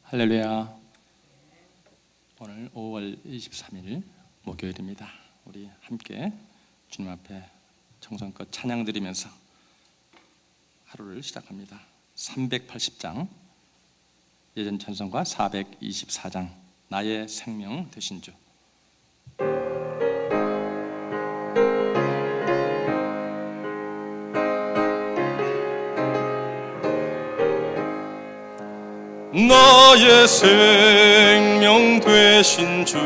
할렐루야. 오늘 5월 23일 목요일입니다. 우리 함께 주님 앞에 정성껏 찬양 드리면서 하루를 시작합니다. 380장 예전 찬송가 424장 나의 생명 되신 주. 나의 생명 되신 주,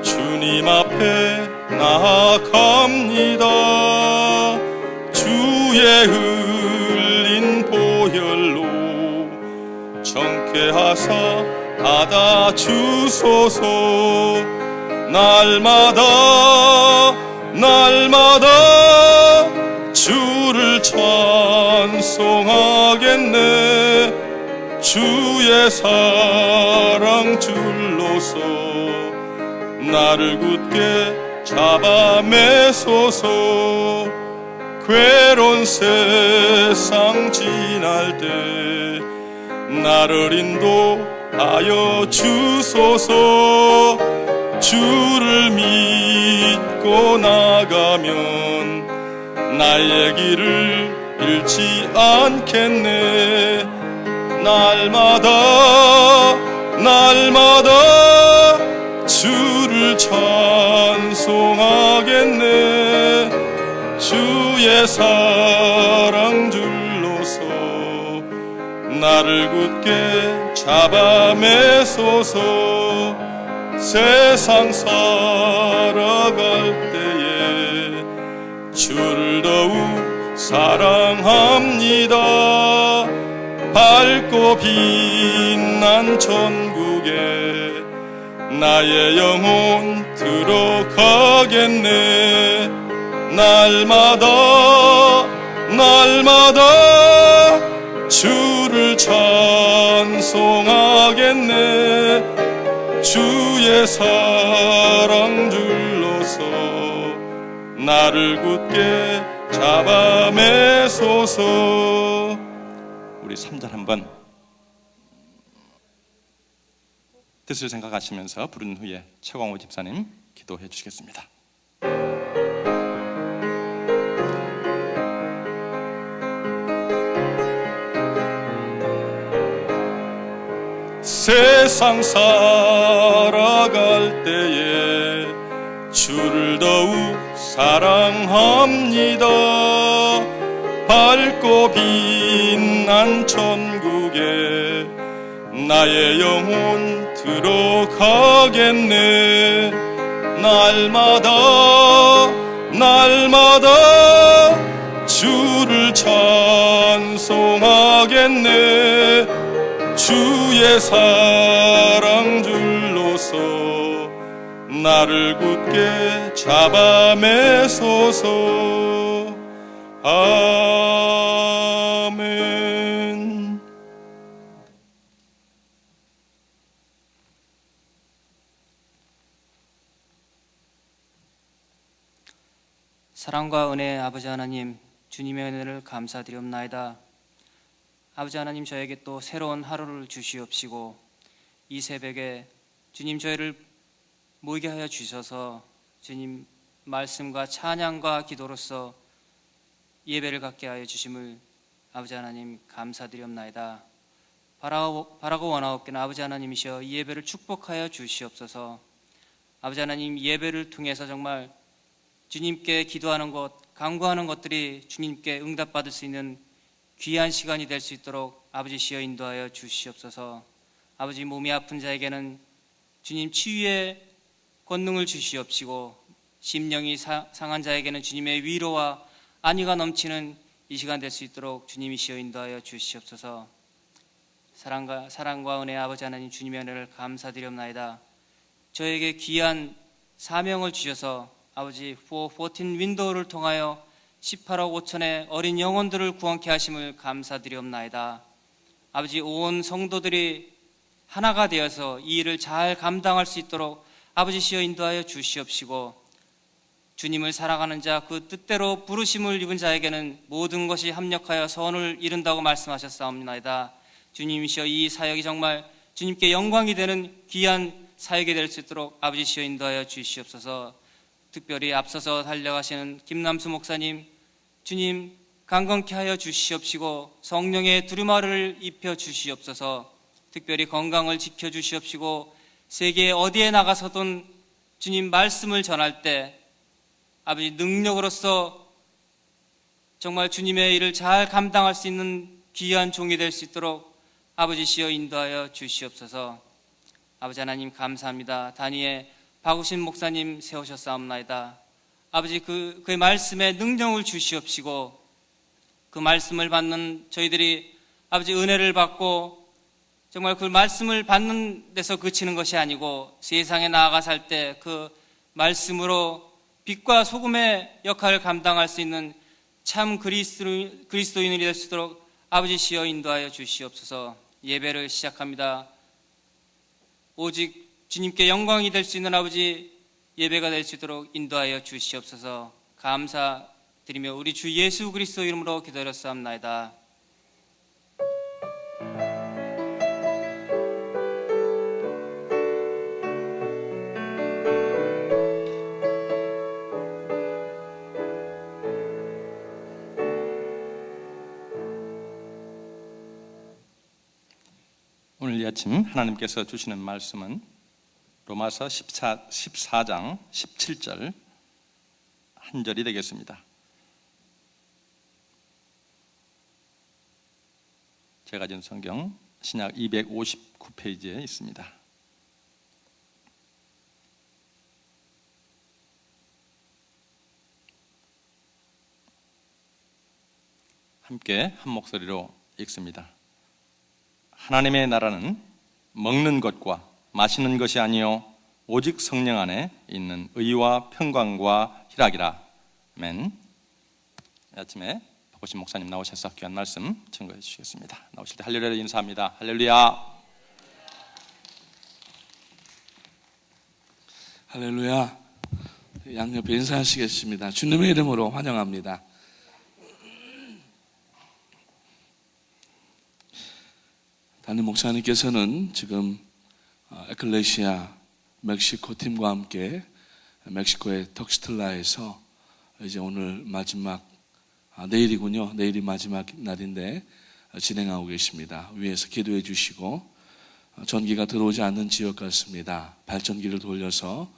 주님 앞에 나아갑니다. 주의 흘린 보혈로 정케하사 받아주소서. 날마다 주를 찬송하겠네. 주의 사랑 줄로서 나를 굳게 잡아 매소서. 괴로운 세상 지날 때 나를 인도하여 주소서. 주를 믿고 나가면 나의 길을 잃지 않겠네. 날마다 주를 찬송하겠네. 주의 사랑 줄로서 나를 굳게 잡아 매소서. 세상 살아갈 때에 주를 더욱 사랑합니다. 밝고 빛난 천국에 나의 영혼 들어가겠네. 날마다 주를 찬송하겠네. 주의 사랑 줄로서 나를 굳게 잡아 매소서. 우리 3절 한번 뜻을 생각하시면서 부른 후에 최광호 집사님 기도해 주시겠습니다. 세상 살아갈 때에 주를 더욱 사랑합니다. 밝고 빛난 천국에 나의 영혼 들어가겠네. 날마다 주를 찬송하겠네. 주의 사랑 줄로서 나를 굳게 잡아 매소서. 아멘. 사랑과 은혜의 아버지 하나님, 주님의 은혜를 감사드리옵나이다. 아버지 하나님, 저에게 또 새로운 하루를 주시옵시고 이 새벽에 주님 저희를 모이게 하여 주셔서 주님 말씀과 찬양과 기도로서 예배를 갖게 하여 주심을 아버지 하나님 감사드리옵나이다. 바라고 원하옵기는 아버지 하나님이시여 이 예배를 축복하여 주시옵소서. 아버지 하나님, 예배를 통해서 정말 주님께 기도하는 것, 간구하는 것들이 주님께 응답받을 수 있는 귀한 시간이 될 수 있도록 아버지시여 인도하여 주시옵소서. 아버지, 몸이 아픈 자에게는 주님 치유의 권능을 주시옵시고 심령이 상한 자에게는 주님의 위로와 안위가 넘치는 이 시간 될 수 있도록 주님이시여 인도하여 주시옵소서. 사랑과 은혜의 아버지 하나님, 주님의 은혜를 감사드리옵나이다. 저에게 귀한 사명을 주셔서 아버지 414 윈도우를 통하여 18억 5천의 어린 영혼들을 구원케 하심을 감사드리옵나이다. 아버지, 온 성도들이 하나가 되어서 이 일을 잘 감당할 수 있도록 아버지시여 인도하여 주시옵시고 주님을 사랑하는 자, 그 뜻대로 부르심을 입은 자에게는 모든 것이 합력하여 선을 이룬다고 말씀하셨사옵나이다. 주님이시여 이 사역이 정말 주님께 영광이 되는 귀한 사역이 될 수 있도록 아버지시여 인도하여 주시옵소서. 특별히 앞서서 달려가시는 김남수 목사님, 주님 강건케 하여 주시옵시고 성령의 두루마리를 입혀 주시옵소서. 특별히 건강을 지켜 주시옵시고 세계 어디에 나가서든 주님 말씀을 전할 때 아버지 능력으로서 정말 주님의 일을 잘 감당할 수 있는 귀한 종이 될 수 있도록 아버지시여 인도하여 주시옵소서. 아버지 하나님 감사합니다. 단위에 박우신 목사님 세우셨사옵나이다. 아버지 그의 말씀에 능력을 주시옵시고 그 말씀을 받는 저희들이 아버지 은혜를 받고 정말 그 말씀을 받는 데서 그치는 것이 아니고 세상에 나아가 살 때 그 말씀으로 빛과 소금의 역할을 감당할 수 있는 참 그리스도인이 될 수 있도록 아버지시여 인도하여 주시옵소서. 예배를 시작합니다. 오직 주님께 영광이 될 수 있는 아버지 예배가 될 수 있도록 인도하여 주시옵소서. 감사드리며 우리 주 예수 그리스도 이름으로 기도드렸사옵나이다. 오늘 이 아침 하나님께서 주시는 말씀은 로마서 14장 17절 한 절이 되겠습니다. 제가 가진 성경 신약 259페이지에 있습니다. 함께 한 목소리로 읽습니다. 하나님의 나라는 먹는 것과 마시는 것이 아니요 오직 성령 안에 있는 의와 평강과 희락이라. 아멘. 아침에 박우신 목사님 나오셔서 귀한 말씀 증거해 주시겠습니다. 나오실 때 할렐루야 인사합니다. 할렐루야. 할렐루야. 양옆에 인사하시겠습니다. 주님의 이름으로 환영합니다. 담임 목사님께서는 지금 에클레시아 멕시코 팀과 함께 멕시코의 턱스틀라에서 이제 오늘 마지막 내일이군요. 내일이 마지막 날인데 진행하고 계십니다. 위에서 기도해 주시고 전기가 들어오지 않는 지역 같습니다. 발전기를 돌려서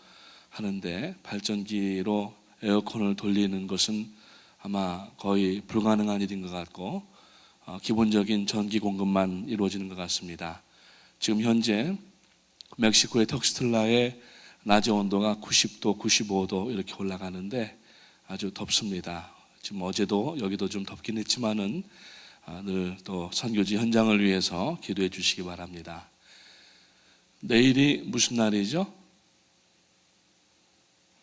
하는데 발전기로 에어컨을 돌리는 것은 아마 거의 불가능한 일인 것 같고 기본적인 전기 공급만 이루어지는 것 같습니다. 지금 현재 멕시코의 턱스틀라의 낮의 온도가 90도, 95도 이렇게 올라가는데 아주 덥습니다. 지금 어제도 여기도 좀 덥긴 했지만은 늘 또 선교지 현장을 위해서 기도해 주시기 바랍니다. 내일이 무슨 날이죠?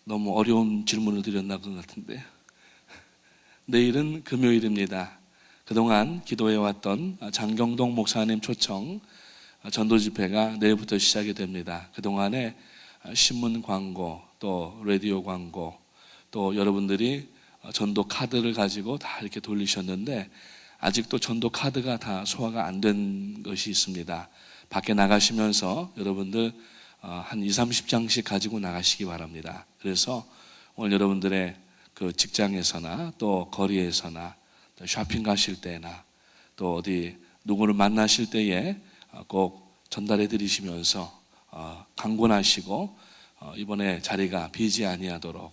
너무 어려운 질문을 드렸나 것 같은데 내일은 금요일입니다. 그동안 기도해왔던 장경동 목사님 초청 전도 집회가 내일부터 시작이 됩니다. 그동안에 신문 광고, 또 라디오 광고, 또 여러분들이 전도 카드를 가지고 다 이렇게 돌리셨는데 아직도 전도 카드가 다 소화가 안 된 것이 있습니다. 밖에 나가시면서 여러분들 한 20-30장씩 가지고 나가시기 바랍니다. 그래서 오늘 여러분들의 그 직장에서나 또 거리에서나 또 쇼핑 가실 때나 또 어디 누구를 만나실 때에 꼭 전달해 드리시면서 강권하시고 이번에 자리가 비지 아니하도록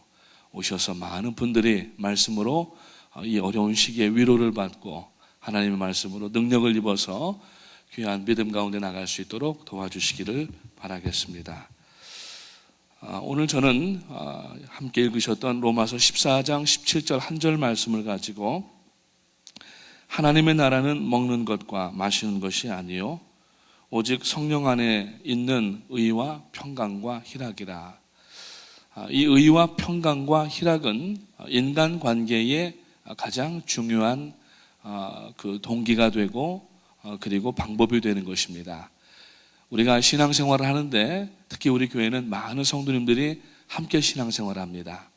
오셔서 많은 분들이 말씀으로 이 어려운 시기에 위로를 받고 하나님의 말씀으로 능력을 입어서 귀한 믿음 가운데 나갈 수 있도록 도와주시기를 바라겠습니다. 오늘 저는 함께 읽으셨던 로마서 14장 17절 한 절 말씀을 가지고 하나님의 나라는 먹는 것과 마시는 것이 아니요 오직 성령 안에 있는 의와 평강과 희락이라. 이 의와 평강과 희락은 인간 관계의 가장 중요한 그 동기가 되고 그리고 방법이 되는 것입니다. 우리가 신앙생활을 하는데 특히 우리 교회는 많은 성도님들이 함께 신앙생활을 합니다.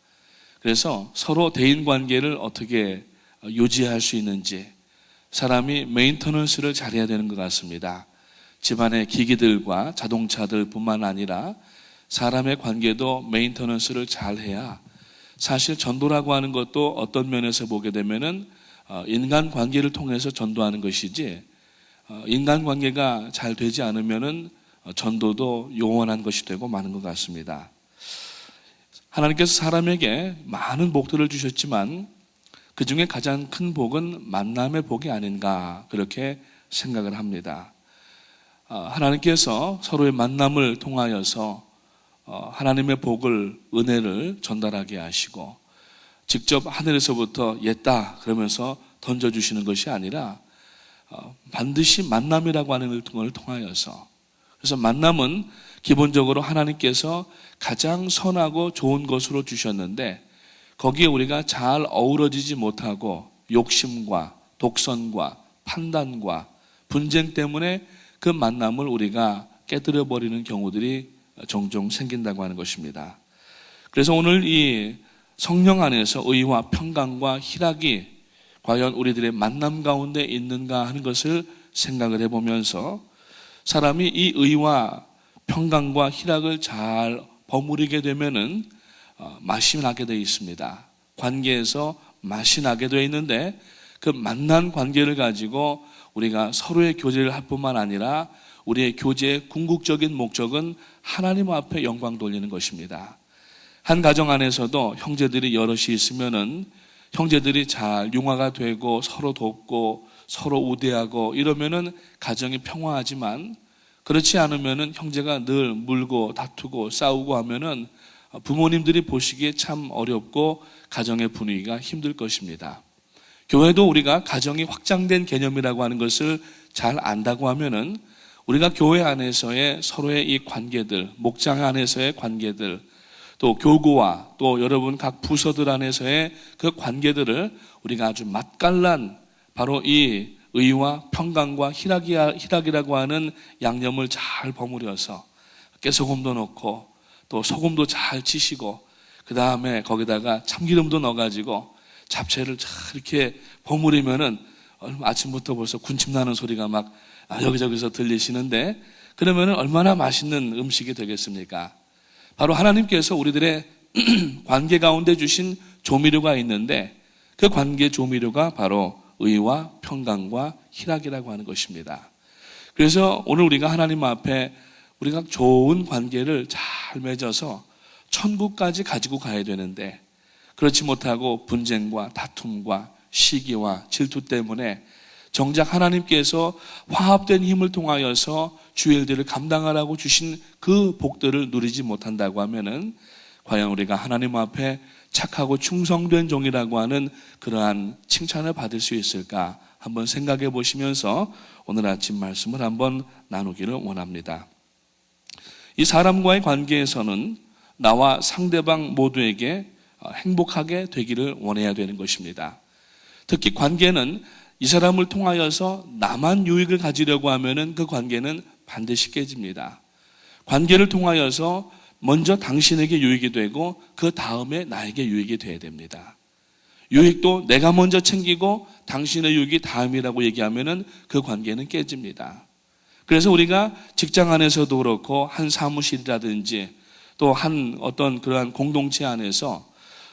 그래서 서로 대인관계를 어떻게 유지할 수 있는지 사람이 메인터넌스를 잘해야 되는 것 같습니다. 집안의 기기들과 자동차들 뿐만 아니라 사람의 관계도 메인터넌스를 잘해야 사실 전도라고 하는 것도 어떤 면에서 보게 되면은 인간 관계를 통해서 전도하는 것이지 인간 관계가 잘 되지 않으면은 전도도 요원한 것이 되고 마는 것 같습니다. 하나님께서 사람에게 많은 복들을 주셨지만 그 중에 가장 큰 복은 만남의 복이 아닌가 그렇게 생각을 합니다. 하나님께서 서로의 만남을 통하여서 하나님의 복을, 은혜를 전달하게 하시고 직접 하늘에서부터 옛다 그러면서 던져주시는 것이 아니라 반드시 만남이라고 하는 걸 통하여서, 그래서 만남은 기본적으로 하나님께서 가장 선하고 좋은 것으로 주셨는데 거기에 우리가 잘 어우러지지 못하고 욕심과 독선과 판단과 분쟁 때문에 그 만남을 우리가 깨뜨려 버리는 경우들이 종종 생긴다고 하는 것입니다. 그래서 오늘 이 성령 안에서 의와 평강과 희락이 과연 우리들의 만남 가운데 있는가 하는 것을 생각을 해보면서 사람이 이 의와 평강과 희락을 잘 버무리게 되면은 맛이 나게 되어 있습니다. 관계에서 맛이 나게 되어 있는데 그 만난 관계를 가지고 우리가 서로의 교제를 할 뿐만 아니라 우리의 교제의 궁극적인 목적은 하나님 앞에 영광 돌리는 것입니다. 한 가정 안에서도 형제들이 여럿이 있으면은 형제들이 잘 융화가 되고 서로 돕고 서로 우대하고 이러면은 가정이 평화하지만 그렇지 않으면은 형제가 늘 물고 다투고 싸우고 하면은 부모님들이 보시기에 참 어렵고 가정의 분위기가 힘들 것입니다. 교회도 우리가 가정이 확장된 개념이라고 하는 것을 잘 안다고 하면은 우리가 교회 안에서의 서로의 이 관계들, 목장 안에서의 관계들, 또 교구와 또 여러분 각 부서들 안에서의 그 관계들을 우리가 아주 맛깔난 바로 이 의와 평강과 희락이라고 하는 양념을 잘 버무려서 깨소금도 넣고 또 소금도 잘 치시고 그 다음에 거기다가 참기름도 넣어가지고 잡채를 잘 이렇게 버무리면은 아침부터 벌써 군침 나는 소리가 막 여기저기서 들리시는데 그러면은 얼마나 맛있는 음식이 되겠습니까? 바로 하나님께서 우리들의 관계 가운데 주신 조미료가 있는데 그 관계 조미료가 바로 의와 평강과 희락이라고 하는 것입니다. 그래서 오늘 우리가 하나님 앞에 우리가 좋은 관계를 잘 맺어서 천국까지 가지고 가야 되는데 그렇지 못하고 분쟁과 다툼과 시기와 질투 때문에 정작 하나님께서 화합된 힘을 통하여서 주의 일들을 감당하라고 주신 그 복들을 누리지 못한다고 하면은 과연 우리가 하나님 앞에 착하고 충성된 종이라고 하는 그러한 칭찬을 받을 수 있을까 한번 생각해 보시면서 오늘 아침 말씀을 한번 나누기를 원합니다. 이 사람과의 관계에서는 나와 상대방 모두에게 행복하게 되기를 원해야 되는 것입니다. 특히 관계는 이 사람을 통하여서 나만 유익을 가지려고 하면은 그 관계는 반드시 깨집니다. 관계를 통하여서 먼저 당신에게 유익이 되고 그 다음에 나에게 유익이 돼야 됩니다. 유익도 내가 먼저 챙기고 당신의 유익이 다음이라고 얘기하면은 그 관계는 깨집니다. 그래서 우리가 직장 안에서도 그렇고 한 사무실이라든지 또 한 어떤 그러한 공동체 안에서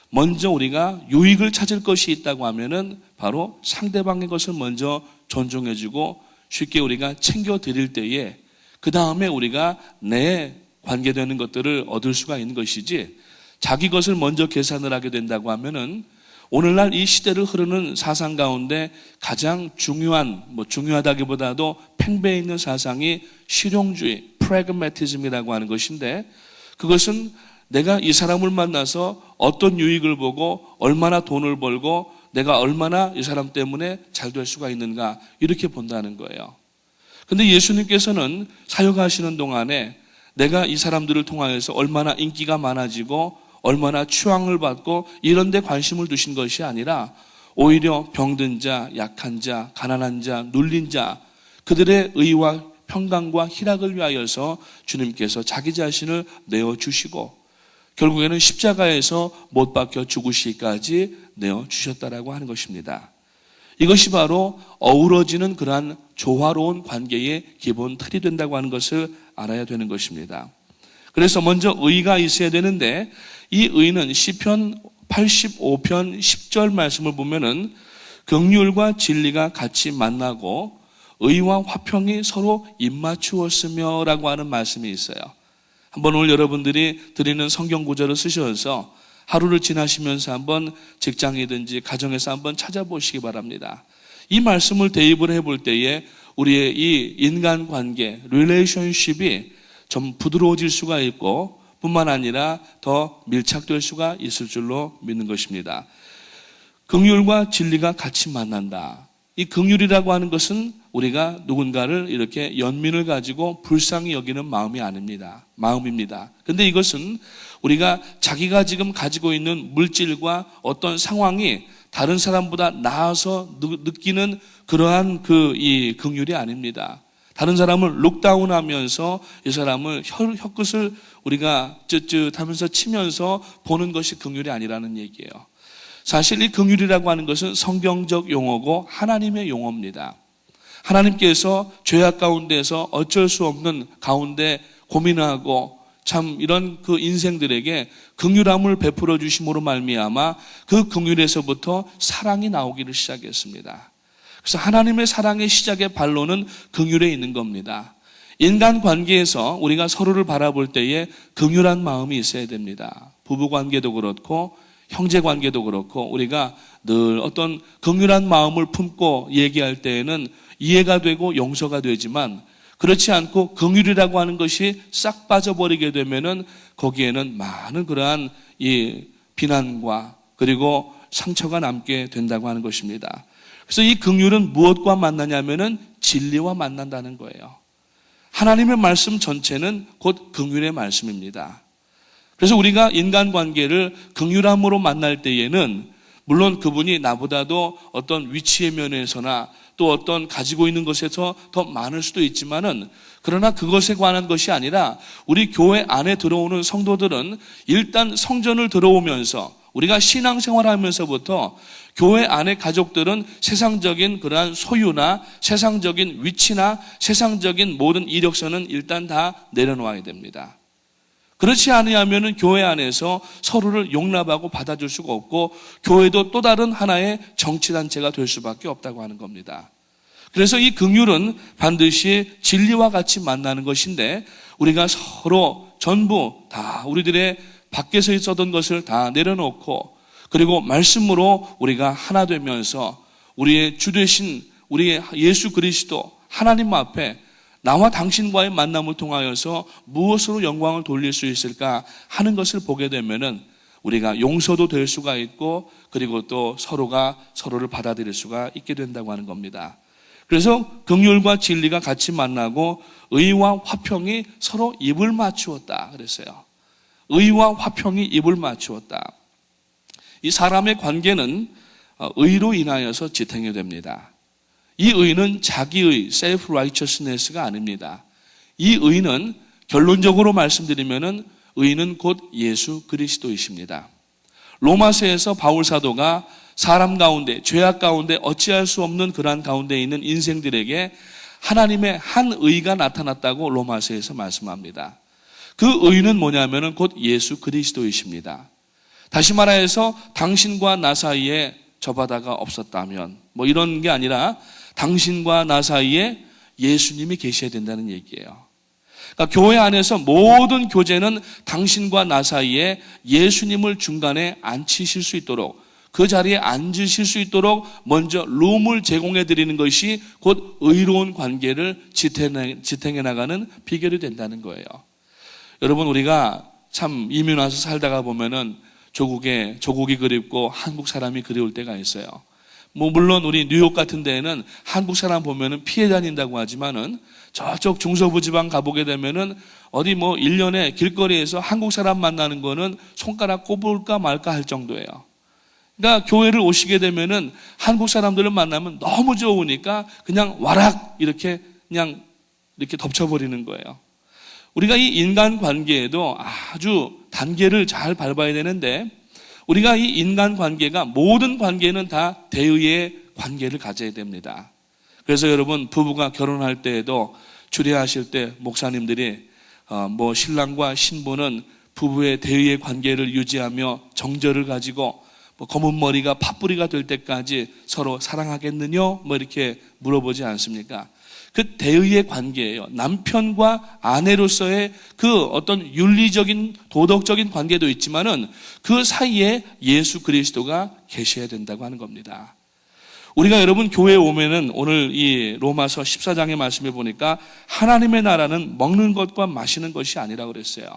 먼저 우리가 유익을 찾을 것이 있다고 하면은 바로 상대방의 것을 먼저 존중해주고 쉽게 우리가 챙겨드릴 때에 그 다음에 우리가 내 관계되는 것들을 얻을 수가 있는 것이지 자기 것을 먼저 계산을 하게 된다고 하면은 오늘날 이 시대를 흐르는 사상 가운데 가장 중요하다기보다도 팽배해 있는 사상이 실용주의, 프래그매티즘이라고 하는 것인데 그것은 내가 이 사람을 만나서 어떤 유익을 보고 얼마나 돈을 벌고 내가 얼마나 이 사람 때문에 잘 될 수가 있는가 이렇게 본다는 거예요. 근데 예수님께서는 사역하시는 동안에 내가 이 사람들을 통하여서 얼마나 인기가 많아지고 얼마나 추앙을 받고 이런 데 관심을 두신 것이 아니라 오히려 병든 자, 약한 자, 가난한 자, 눌린 자 그들의 의와 평강과 희락을 위하여서 주님께서 자기 자신을 내어주시고 결국에는 십자가에서 못 박혀 죽으시기까지 내어주셨다라고 하는 것입니다. 이것이 바로 어우러지는 그러한 조화로운 관계의 기본 틀이 된다고 하는 것을 알아야 되는 것입니다. 그래서 먼저 의가 있어야 되는데 이 의는 시편 85편 10절 말씀을 보면은 긍휼과 진리가 같이 만나고 의와 화평이 서로 입맞추었으며 라고 하는 말씀이 있어요. 한번 오늘 여러분들이 드리는 성경 구절을 쓰셔서 하루를 지나시면서 한번 직장이든지 가정에서 한번 찾아보시기 바랍니다. 이 말씀을 대입을 해볼 때에 우리의 이 인간관계, 릴레이션십이 좀 부드러워질 수가 있고 뿐만 아니라 더 밀착될 수가 있을 줄로 믿는 것입니다. 긍휼과 진리가 같이 만난다. 이 긍휼이라고 하는 것은 우리가 누군가를 이렇게 연민을 가지고 불쌍히 여기는 마음이 아닙니다. 마음입니다. 근데 이것은 우리가 자기가 지금 가지고 있는 물질과 어떤 상황이 다른 사람보다 나아서 느끼는 그러한 이 긍휼이 아닙니다. 다른 사람을 룩다운하면서 이 사람을 혀끝을 우리가 쯧쯧하면서 치면서 보는 것이 긍휼이 아니라는 얘기예요. 사실 이 긍휼이라고 하는 것은 성경적 용어고 하나님의 용어입니다. 하나님께서 죄악 가운데서 어쩔 수 없는 가운데 고민하고 참 이런 그 인생들에게 긍휼함을 베풀어 주심으로 말미암아 그 긍휼에서부터 사랑이 나오기를 시작했습니다. 그래서 하나님의 사랑의 시작의 반론은 긍휼에 있는 겁니다. 인간 관계에서 우리가 서로를 바라볼 때에 긍휼한 마음이 있어야 됩니다. 부부 관계도 그렇고 형제 관계도 그렇고 우리가 늘 어떤 긍휼한 마음을 품고 얘기할 때에는 이해가 되고 용서가 되지만 그렇지 않고 긍휼이라고 하는 것이 싹 빠져버리게 되면은 거기에는 많은 그러한 이 비난과 그리고 상처가 남게 된다고 하는 것입니다. 그래서 이 긍휼은 무엇과 만나냐면은 진리와 만난다는 거예요. 하나님의 말씀 전체는 곧 긍휼의 말씀입니다. 그래서 우리가 인간관계를 긍휼함으로 만날 때에는 물론 그분이 나보다도 어떤 위치의 면에서나 또 어떤 가지고 있는 것에서 더 많을 수도 있지만은 그러나 그것에 관한 것이 아니라 우리 교회 안에 들어오는 성도들은 일단 성전을 들어오면서 우리가 신앙생활하면서부터 교회 안의 가족들은 세상적인 그러한 소유나 세상적인 위치나 세상적인 모든 이력서는 일단 다 내려놓아야 됩니다. 그렇지 않으면 교회 안에서 서로를 용납하고 받아줄 수가 없고 교회도 또 다른 하나의 정치단체가 될 수밖에 없다고 하는 겁니다. 그래서 이 긍휼은 반드시 진리와 같이 만나는 것인데 우리가 서로 전부 다 우리들의 밖에서 있었던 것을 다 내려놓고 그리고 말씀으로 우리가 하나 되면서 우리의 주 되신 우리의 예수 그리스도 하나님 앞에 나와 당신과의 만남을 통하여서 무엇으로 영광을 돌릴 수 있을까 하는 것을 보게 되면은 우리가 용서도 될 수가 있고 그리고 또 서로가 서로를 받아들일 수가 있게 된다고 하는 겁니다. 그래서 긍휼과 진리가 같이 만나고 의와 화평이 서로 입을 맞추었다 그랬어요. 의와 화평이 입을 맞추었다. 이 사람의 관계는 의로 인하여서 지탱이 됩니다. 이 의는 자기의 self-righteousness가 아닙니다. 이 의는 결론적으로 말씀드리면은 의는 곧 예수 그리스도이십니다. 로마서에서 바울 사도가 사람 가운데 죄악 가운데 어찌할 수 없는 그러한 가운데 있는 인생들에게 하나님의 한 의가 나타났다고 로마서에서 말씀합니다. 그 의는 뭐냐면은 곧 예수 그리스도이십니다. 다시 말해서 당신과 나 사이에 저 바다가 없었다면 뭐 이런 게 아니라 당신과 나 사이에 예수님이 계셔야 된다는 얘기예요. 그러니까 교회 안에서 모든 교제는 당신과 나 사이에 예수님을 중간에 앉히실 수 있도록 그 자리에 앉으실 수 있도록 먼저 룸을 제공해 드리는 것이 곧 의로운 관계를 지탱해 나가는 비결이 된다는 거예요. 여러분 우리가 참 이민 와서 살다가 보면은 조국이 그립고 한국 사람이 그리울 때가 있어요. 뭐 물론 우리 뉴욕 같은 데에는 한국 사람 보면은 피해 다닌다고 하지만은 저쪽 중서부 지방 가보게 되면은 어디 뭐 1년에 길거리에서 한국 사람 만나는 거는 손가락 꼽을까 말까 할 정도예요. 그러니까 교회를 오시게 되면은 한국 사람들을 만나면 너무 좋으니까 그냥 와락 이렇게 그냥 이렇게 덮쳐버리는 거예요. 우리가 이 인간 관계에도 아주 단계를 잘 밟아야 되는데 우리가 이 인간 관계가 모든 관계는 다 대의의 관계를 가져야 됩니다. 그래서 여러분, 부부가 결혼할 때에도 주례하실 때 목사님들이 신랑과 신부는 부부의 대의의 관계를 유지하며 정절을 가지고 검은 머리가 팥뿌리가 될 때까지 서로 사랑하겠느냐 이렇게 물어보지 않습니까? 그 대의의 관계예요. 남편과 아내로서의 그 어떤 윤리적인 도덕적인 관계도 있지만은 그 사이에 예수 그리스도가 계셔야 된다고 하는 겁니다. 우리가 여러분 교회에 오면은 오늘 이 로마서 14장의 말씀에 보니까 하나님의 나라는 먹는 것과 마시는 것이 아니라고 그랬어요.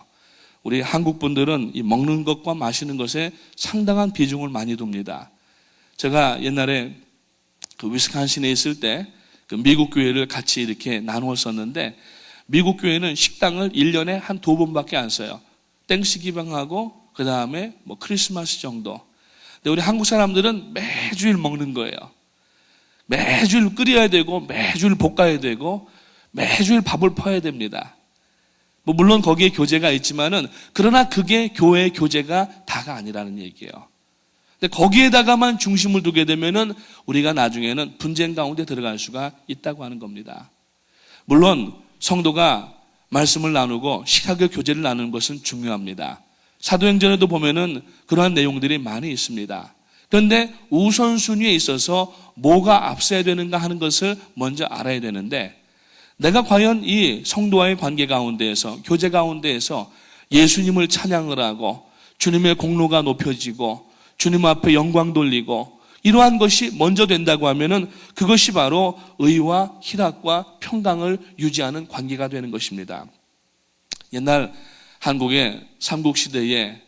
우리 한국 분들은 이 먹는 것과 마시는 것에 상당한 비중을 많이 둡니다. 제가 옛날에 그 위스콘신에 있을 때 그 미국 교회를 같이 이렇게 나누었었는데, 미국 교회는 식당을 1년에 한 2번밖에 안 써요. 땡스기빙하고 그 다음에 크리스마스 정도. 근데 우리 한국 사람들은 매주일 먹는 거예요. 매주일 끓여야 되고 매주일 볶아야 되고 매주일 밥을 퍼야 됩니다. 물론 거기에 교제가 있지만은, 그러나 그게 교회의 교제가 다가 아니라는 얘기예요. 근데 거기에다가만 중심을 두게 되면은 우리가 나중에는 분쟁 가운데 들어갈 수가 있다고 하는 겁니다. 물론 성도가 말씀을 나누고 시각의 교제를 나누는 것은 중요합니다. 사도행전에도 보면은 그러한 내용들이 많이 있습니다. 그런데 우선순위에 있어서 뭐가 앞서야 되는가 하는 것을 먼저 알아야 되는데, 내가 과연 이 성도와의 관계 가운데에서, 교제 가운데에서 예수님을 찬양을 하고 주님의 공로가 높여지고 주님 앞에 영광 돌리고 이러한 것이 먼저 된다고 하면은 그것이 바로 의와 희락과 평강을 유지하는 관계가 되는 것입니다. 옛날 한국의 삼국시대에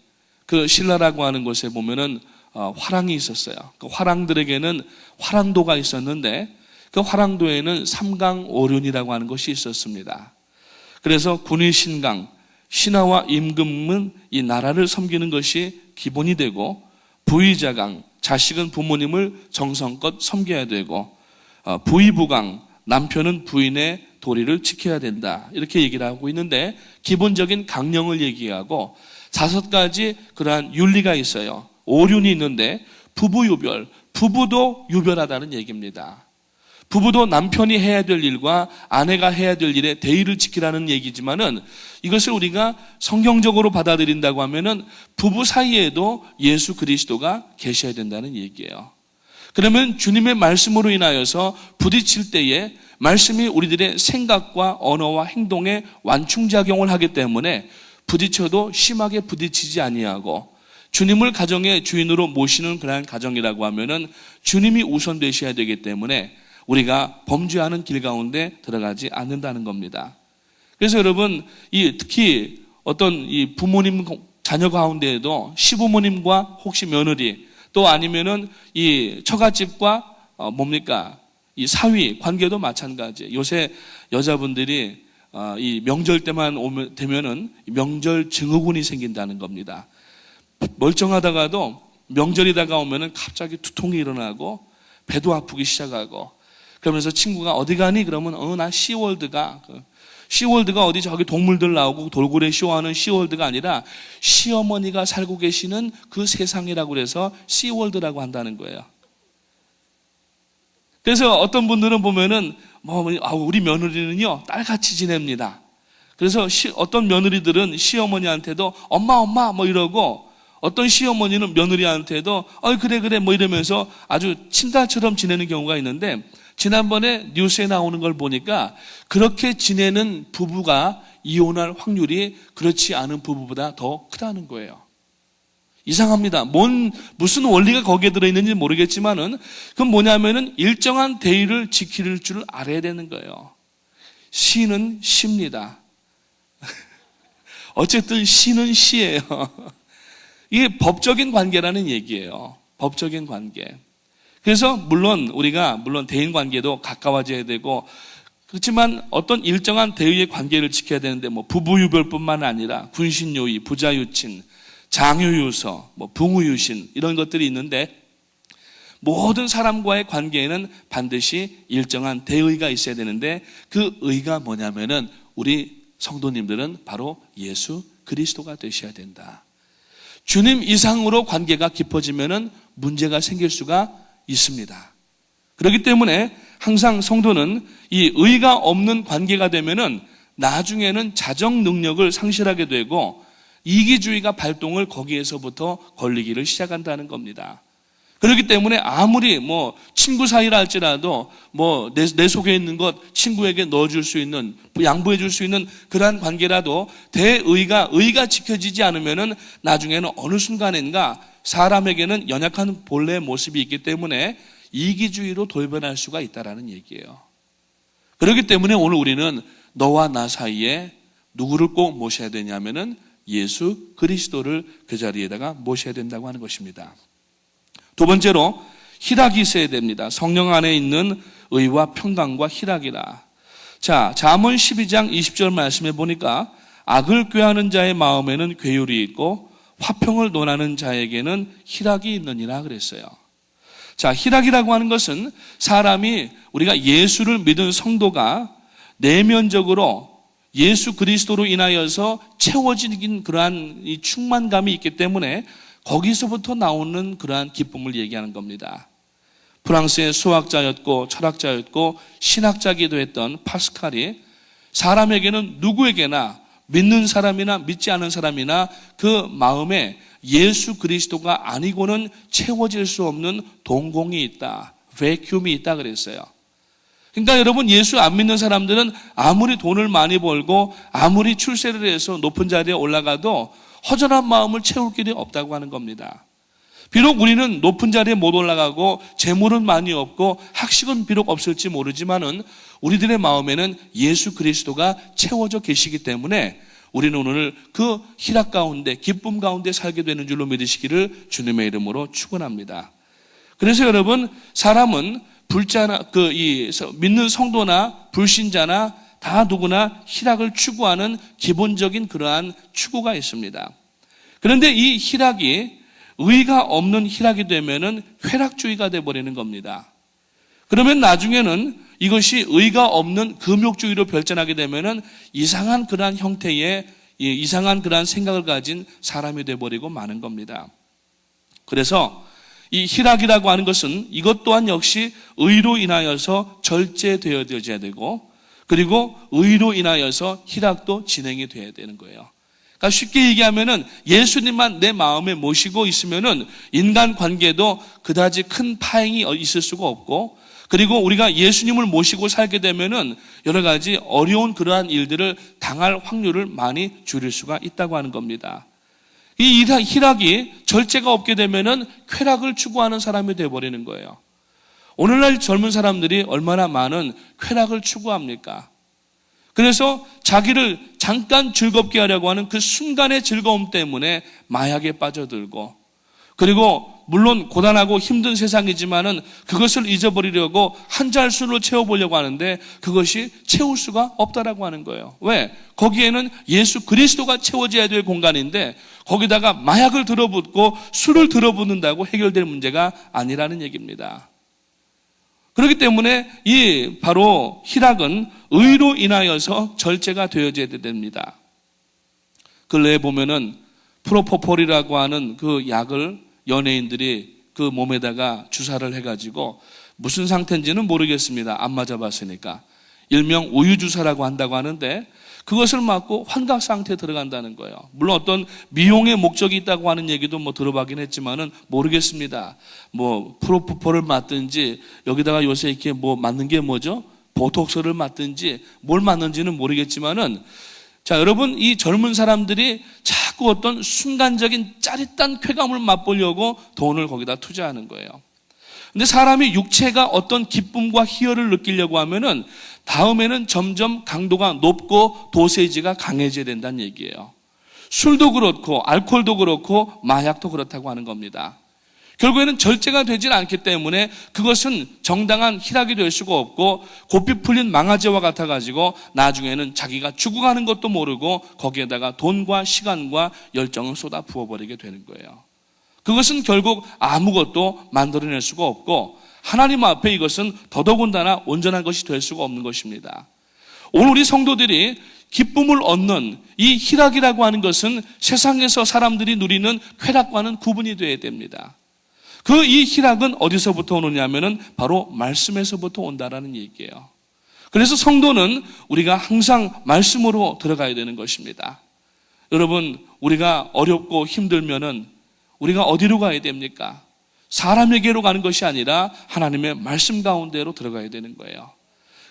그 신라라고 하는 곳에 보면은 화랑이 있었어요. 그 화랑들에게는 화랑도가 있었는데, 그 화랑도에는 삼강오륜이라고 하는 것이 있었습니다. 그래서 군의 신강, 신하와 임금은 이 나라를 섬기는 것이 기본이 되고, 부의자강, 자식은 부모님을 정성껏 섬겨야 되고, 부의부강, 남편은 부인의 도리를 지켜야 된다, 이렇게 얘기를 하고 있는데, 기본적인 강령을 얘기하고 5가지 그러한 윤리가 있어요. 오륜이 있는데, 부부유별, 부부도 유별하다는 얘기입니다. 부부도 남편이 해야 될 일과 아내가 해야 될 일에 대의를 지키라는 얘기지만은, 이것을 우리가 성경적으로 받아들인다고 하면은 부부 사이에도 예수 그리스도가 계셔야 된다는 얘기예요. 그러면 주님의 말씀으로 인하여서 부딪힐 때에 말씀이 우리들의 생각과 언어와 행동에 완충작용을 하기 때문에 부딪혀도 심하게 부딪히지 아니하고, 주님을 가정의 주인으로 모시는 그러한 가정이라고 하면은 주님이 우선 되셔야 되기 때문에 우리가 범죄하는 길 가운데 들어가지 않는다는 겁니다. 그래서 여러분, 특히 어떤 이 부모님 자녀 가운데에도 시부모님과 혹시 며느리, 또 아니면은 이 처갓집과 이 사위 관계도 마찬가지예요. 요새 여자분들이 이 명절 때만 되면은 명절 증후군이 생긴다는 겁니다. 멀쩡하다가도 명절이 다가오면은 갑자기 두통이 일어나고 배도 아프기 시작하고, 그러면서 친구가 어디 가니? 그러면 나 시월드가. 시월드가 어디 저기 동물들 나오고 돌고래 쇼하는 시월드가 아니라 시어머니가 살고 계시는 그 세상이라고 그래서 시월드라고 한다는 거예요. 그래서 어떤 분들은 보면은 우리 며느리는요 딸같이 지냅니다. 그래서 어떤 며느리들은 시어머니한테도 엄마 이러고, 어떤 시어머니는 며느리한테도 그래 이러면서 아주 친딸처럼 지내는 경우가 있는데, 지난번에 뉴스에 나오는 걸 보니까 그렇게 지내는 부부가 이혼할 확률이 그렇지 않은 부부보다 더 크다는 거예요. 이상합니다. 무슨 원리가 거기에 들어있는지 모르겠지만은, 그건 뭐냐면은 일정한 대의를 지킬 줄 알아야 되는 거예요. 시는 시입니다. 어쨌든 시는 시예요. 이게 법적인 관계라는 얘기예요. 법적인 관계. 그래서 물론 대인 관계도 가까워져야 되고, 그렇지만 어떤 일정한 대의의 관계를 지켜야 되는데, 부부유별뿐만 아니라 군신요의, 부자유친, 장유유서, 붕우유신 이런 것들이 있는데, 모든 사람과의 관계에는 반드시 일정한 대의가 있어야 되는데, 그 의가 뭐냐면은 우리 성도님들은 바로 예수 그리스도가 되셔야 된다. 주님 이상으로 관계가 깊어지면은 문제가 생길 수가 있습니다. 그렇기 때문에 항상 성도는 이 의가 없는 관계가 되면은 나중에는 자정 능력을 상실하게 되고 이기주의가 발동을 거기에서부터 걸리기를 시작한다는 겁니다. 그렇기 때문에 아무리 친구 사이라 할지라도 내 속에 있는 것 친구에게 넣어줄 수 있는, 양보해 줄 수 있는 그러한 관계라도 의가 지켜지지 않으면은 나중에는 어느 순간인가 사람에게는 연약한 본래의 모습이 있기 때문에 이기주의로 돌변할 수가 있다라는 얘기예요. 그렇기 때문에 오늘 우리는 너와 나 사이에 누구를 꼭 모셔야 되냐면은 예수 그리스도를 그 자리에다가 모셔야 된다고 하는 것입니다. 두 번째로 희락이 있어야 됩니다. 성령 안에 있는 의와 평강과 희락이라. 자, 잠언 12장 20절 말씀해 보니까 악을 꾀하는 자의 마음에는 괴율이 있고 화평을 논하는 자에게는 희락이 있느니라 그랬어요. 자, 희락이라고 하는 것은 사람이 우리가 예수를 믿은 성도가 내면적으로 예수 그리스도로 인하여서 채워지는 그러한 이 충만감이 있기 때문에 거기서부터 나오는 그러한 기쁨을 얘기하는 겁니다. 프랑스의 수학자였고 철학자였고 신학자기도 했던 파스칼이 사람에게는 누구에게나 믿는 사람이나 믿지 않은 사람이나 그 마음에 예수 그리스도가 아니고는 채워질 수 없는 동공이 있다. 베큐움이 있다 그랬어요. 그러니까 여러분 예수 안 믿는 사람들은 아무리 돈을 많이 벌고 아무리 출세를 해서 높은 자리에 올라가도 허전한 마음을 채울 길이 없다고 하는 겁니다. 비록 우리는 높은 자리에 못 올라가고 재물은 많이 없고 학식은 비록 없을지 모르지만은 우리들의 마음에는 예수 그리스도가 채워져 계시기 때문에 우리는 오늘 그 희락 가운데 기쁨 가운데 살게 되는 줄로 믿으시기를 주님의 이름으로 축원합니다. 그래서 여러분 사람은 믿는 성도나 불신자나 다 누구나 희락을 추구하는 기본적인 그러한 추구가 있습니다. 그런데 이 희락이 의가 없는 희락이 되면은 쾌락주의가 되어버리는 겁니다. 그러면 나중에는 이것이 의가 없는 금욕주의로 발전하게 되면은 이상한 그러한 형태의 이상한 그러한 생각을 가진 사람이 되어버리고 마는 겁니다. 그래서 이 희락이라고 하는 것은 이것 또한 역시 의로 인하여서 절제되어져야 되고 그리고 의로 인하여서 희락도 진행이 되어야 되는 거예요. 그러니까 쉽게 얘기하면은 예수님만 내 마음에 모시고 있으면은 인간 관계도 그다지 큰 파행이 있을 수가 없고 그리고 우리가 예수님을 모시고 살게 되면은 여러 가지 어려운 그러한 일들을 당할 확률을 많이 줄일 수가 있다고 하는 겁니다. 이 희락이 절제가 없게 되면은 쾌락을 추구하는 사람이 되어버리는 거예요. 오늘날 젊은 사람들이 얼마나 많은 쾌락을 추구합니까? 그래서 자기를 잠깐 즐겁게 하려고 하는 그 순간의 즐거움 때문에 마약에 빠져들고 그리고 물론 고단하고 힘든 세상이지만은 그것을 잊어버리려고 한 잘 술로 채워보려고 하는데 그것이 채울 수가 없다라고 하는 거예요. 왜? 거기에는 예수 그리스도가 채워져야 될 공간인데 거기다가 마약을 들어붓고 술을 들어붓는다고 해결될 문제가 아니라는 얘기입니다. 그렇기 때문에 이 바로 희락은 의로 인하여서 절제가 되어져야 됩니다. 근래에 보면은 프로포폴이라고 하는 그 약을 연예인들이 그 몸에다가 주사를 해가지고 무슨 상태인지는 모르겠습니다. 안 맞아봤으니까. 일명 우유주사라고 한다고 하는데 그것을 맞고 환각 상태에 들어간다는 거예요. 물론 어떤 미용의 목적이 있다고 하는 얘기도 들어봤긴 했지만은 모르겠습니다. 프로포폴을 맞든지 여기다가 요새 이렇게 맞는 게 뭐죠? 보톡스를 맞든지 뭘 맞는지는 모르겠지만은 자, 여러분 이 젊은 사람들이 자꾸 어떤 순간적인 짜릿한 쾌감을 맛보려고 돈을 거기다 투자하는 거예요. 근데 사람이 육체가 어떤 기쁨과 희열을 느끼려고 하면은 다음에는 점점 강도가 높고 도세지가 강해져야 된다는 얘기예요. 술도 그렇고 알코올도 그렇고 마약도 그렇다고 하는 겁니다. 결국에는 절제가 되질 않기 때문에 그것은 정당한 희락이 될 수가 없고 고삐 풀린 망아지와 같아가지고 나중에는 자기가 죽어가는 것도 모르고 거기에다가 돈과 시간과 열정을 쏟아 부어버리게 되는 거예요. 그것은 결국 아무것도 만들어낼 수가 없고 하나님 앞에 이것은 더더군다나 온전한 것이 될 수가 없는 것입니다. 오늘 우리 성도들이 기쁨을 얻는 이 희락이라고 하는 것은 세상에서 사람들이 누리는 쾌락과는 구분이 되어야 됩니다. 그 이 희락은 어디서부터 오느냐면은 바로 말씀에서부터 온다라는 얘기예요. 그래서 성도는 우리가 항상 말씀으로 들어가야 되는 것입니다. 여러분, 우리가 어렵고 힘들면은 우리가 어디로 가야 됩니까? 사람에게로 가는 것이 아니라 하나님의 말씀 가운데로 들어가야 되는 거예요.